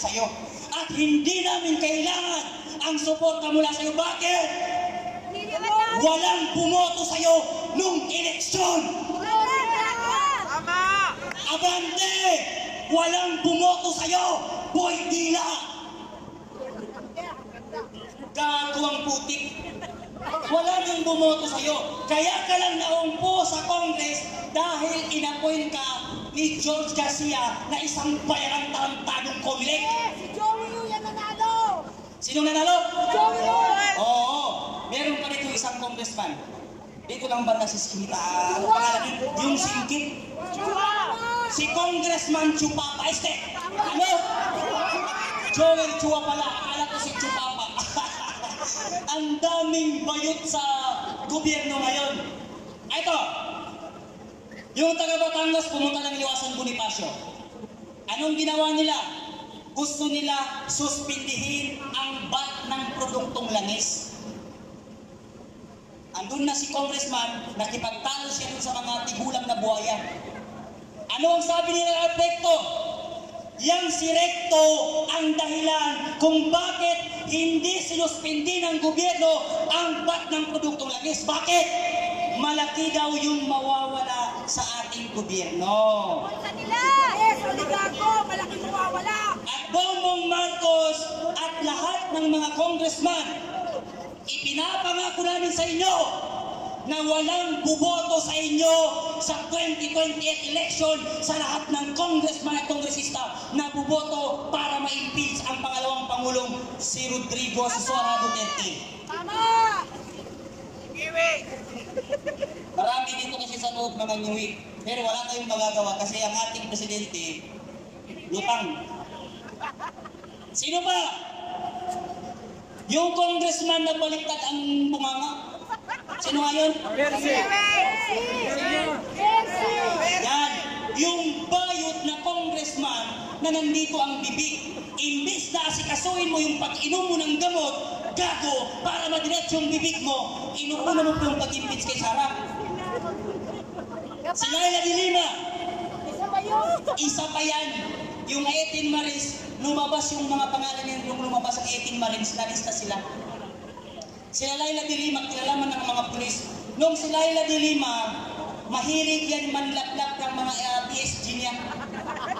sa'yo. At hindi namin kailangan ang suporta mula sa'yo. Bakit? Walang bumoto sa'yo nung eleksyon. Abante! Walang bumoto sa'yo, Boy Dila! Gago ang putik. Wala nang bumoto sa'yo. Kaya ka lang naumpo sa Congress dahil inappoint ka ni George Garcia na isang bayarang tarantadong Comelec. Si Joey Yu yan nanalo! Sinong nanalo? Joey Yu! Oo. Meron pa rito isang congressman. Dito lang ba nasiskita? Ano pangalan yun? Yung singkit? Si Congressman Chupapa. Ano? Joel Chua pala. Akala ko si Chupapa. Ang daming bayot sa gobyerno ngayon. Ito. Yung taga Batangas pumunta ng Iwasan Bonifacio. Anong ginawa nila? Gusto nila suspindihin ang VAT ng produktong langis. Andun na si Congressman, nakipagtalo siya dun sa mga tigulang na buhaya. Ano ang sabi nila ng Recto? Yang si Recto ang dahilan kung bakit hindi sinuspindi ng gobyerno ang VAT ng produktong langis. Bakit? Malaki daw yung mawawala sa ating gobyerno. Sa nila! Yes, oligarko! Malaki mawawala! At Bongbong Marcos at lahat ng mga congressman, ipinapangako namin sa inyo na walang buboto sa inyo sa 2028 election sa lahat ng congressman at kongresista na buboto para ma-impeach ang pangalawang Pangulong si Rodrigo Sora Duterte. Tama! Marami dito kasi sa loob mga nyuwi, pero wala kayong magagawa kasi ang ating presidente, lutang. Sino ba? Yung congressman na baliktad ang bunganga. Sino nga yun? Yan. Yung bayot na congressman na nandito ang bibig. Imbis na asikasuhin mo yung pag-inom mo ng gamot, gago, para madiretso yung bibig mo, inuuna mo po yung pag-impeach kay Sara. Si Laila de Lima. Isa ba yun? Isa pa yan. Yung 18 Marines, lumabas yung mga pangalan niya, yung lumabas ang 18 Marines, nalista sila. Sila Laila de Lima, kilalaman ng mga pulis. Nung si Laila de Lima, mahilig yan manlaplap ng mga PSG niya.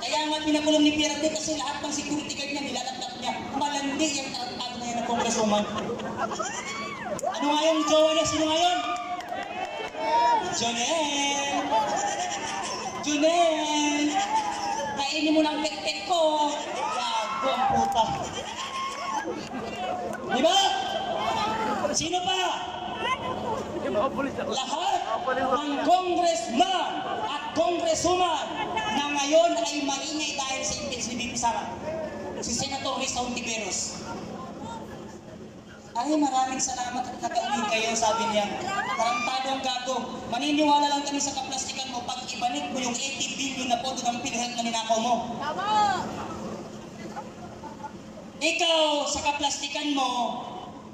Kaya nga pinakulong ni Pierre kasi lahat ng security guard niya, nilalaplap niya. Malandi yung tarantado na yan ng congresswoman. Ano nga yung jowa niya? Sino nga yun? Jonel! Jonel! Kainin mo ng pek-pek ko! Gago ang puta! Diba? Sino pa? Lahat ng congressman at congresswoman na ngayon ay maingay dahil sa impeach ni BP Sara. Si Senator Risa Hontiveros. Ay, maraming salamat at nakauwi kayo, sabi niya. Tarantadong gago. Maniniwala lang kami sa kaplastikan mo pag ibalik mo yung 80 billion na pondo ng PhilHealth na ninakaw mo. Tama! Ikaw, sa kaplastikan mo,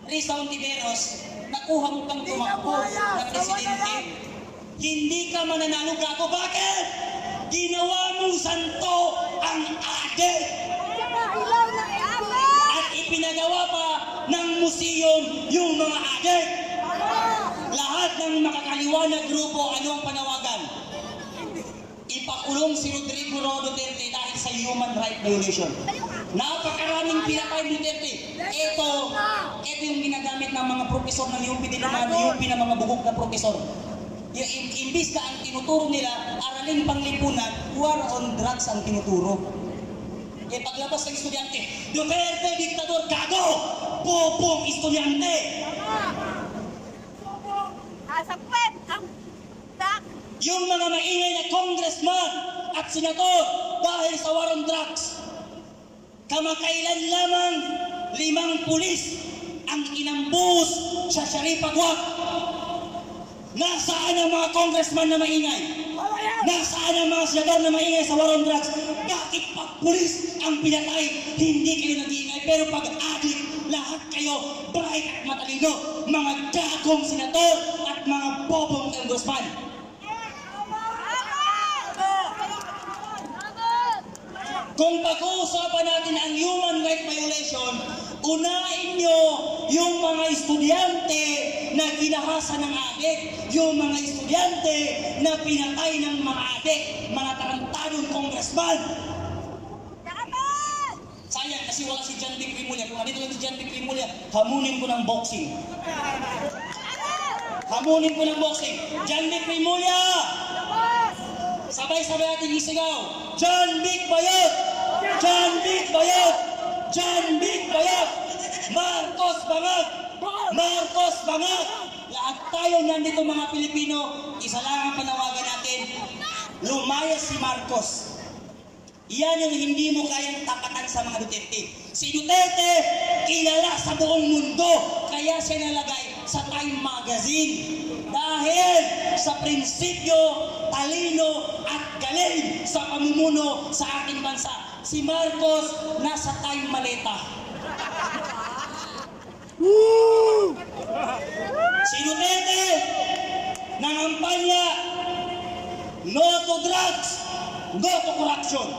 Risa Hontiveros, nakuha mo pang tumakbo na presidente. Hindi ka mananalo, gago. Bakit? Ginawa mong santo ang adik. Saka ilaw na iama! At ipinagawa pa ng museum yung mga adik. Lahat ng makakaliwa na grupo, ano ang panawagan? Ipakulong si Rodrigo Duterte dahil sa human right violation. Napakaraming pinakay Duterte. Ito yung ginagamit ng mga profesor ng UP din naman, UP na mga bugok na profesor. Imbis na ang tinuturo nila, aralin panglipunan, war on drugs ang tinuturo. Paglabas ng estudyante, Duterte, diktador, gago! Popong estudyante! Asa kwet! Ang tak! Yung mga maingay na congressman at senador dahil sa war on drugs, kamakailan lamang 5 pulis ang inambus sa Sharifa Guak. Nasaan ang mga congressman na maingay? Nasaan ang mga senador na maingay sa war on drugs? Bakit pag pulis ang pinatay, hindi kayo nag-iingay? Pero pag adik, lahat kayo bright at matalino, mga gagong senador at mga bobong congressman. Kung pag-uusapan natin ang human Unahin nyo yung mga estudyante na ginahasa ng adik, yung mga estudyante na pinatay ng mga adik, mga tarantadong congressman. Sayang kasi wala si John Vic Rimulya. Kung nandito lang si John Vic Rimulya, hamunin ko ng boxing. Hamunin ko ng boxing. John Vic Rimulya! Sabay-sabay natin isigaw. John Vic Bayot! John Vic Bayot! John Vic Bayot! Marcos Bangag! Marcos Bangag! Lahat tayo nandito mga Pilipino, isa lang ang panawagan natin. Lumayas si Marcos. Iyan yung hindi mo kayang tapatan sa mga Duterte. Si Duterte, kilala sa buong mundo. Kaya siya nalagay sa Time Magazine. Dahil sa prinsipyo, talino at galing sa pamumuno sa ating bansa. Si Marcos nasa Time Maleta. Si Duterte, nangampanya, no to drugs, no to corruption.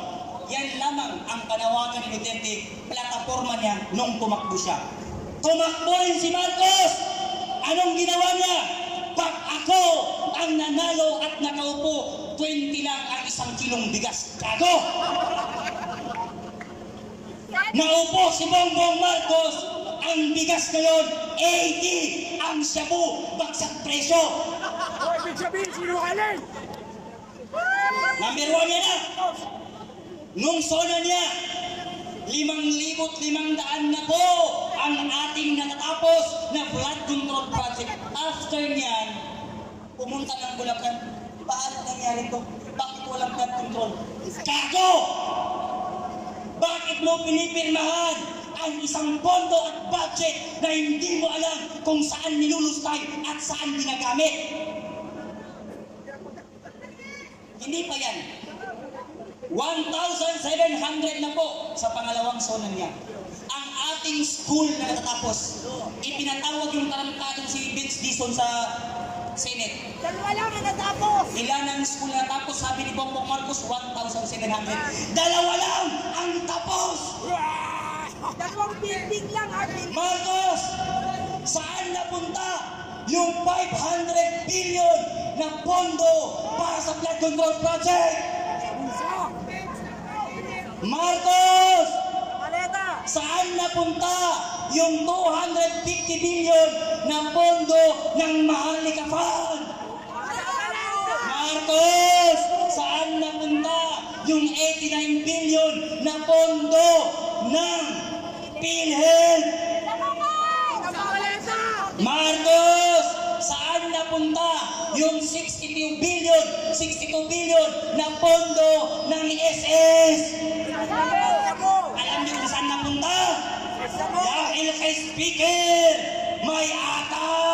Yan lamang ang panawagan ni Duterte, plataforma niya nung tumakbo siya. Tumakbo rin si Marcos! Anong ginawa niya? Pag ako ang nanalo at nakaupo, 20 lang ang 1 kilong bigas. Gago! Naupo si Bongbong Marcos, ang bigas ngayon, 80 ang shabu, bagsak presyo. O, ibig sabihin, sinungaling! Number 1 yan na. Nung sona niya, 5,500 na po ang ating natatapos na flood control project. After niyan, pumunta ng Bulacan. Paano nangyari to? Bakit walang flood control? Gago! Bakit mo pinipirmahan ang isang pondo at budget na hindi mo alam kung saan nilulustay at saan ginagamit? Hindi pa yan. 1,700 na po sa pangalawang zona niya. Ang ating school na natatapos, ipinatawag yung tarantadong si Vince Dizon sa Senate. Dalawa lang ang natapos. Ilan ang school na tapos? Sabi ni Bongbong Marcos, 1,700. Dalawa lang ang tapos! Dalawang building lang, Arvin. Marcos, saan napunta yung 500 billion na pondo para sa flood control project? Marcos, Maleta. saan napunta yung 250 billion na pondo ng Maharlika Fund? Marcos, saan napunta yung 89 billion na pondo ng PhilHealth? Maleta. Marcos, saan napunta yung 62 billion na pondo ng SS? Alam niyo kung saan napunta? Dahil kay Speaker, may atay!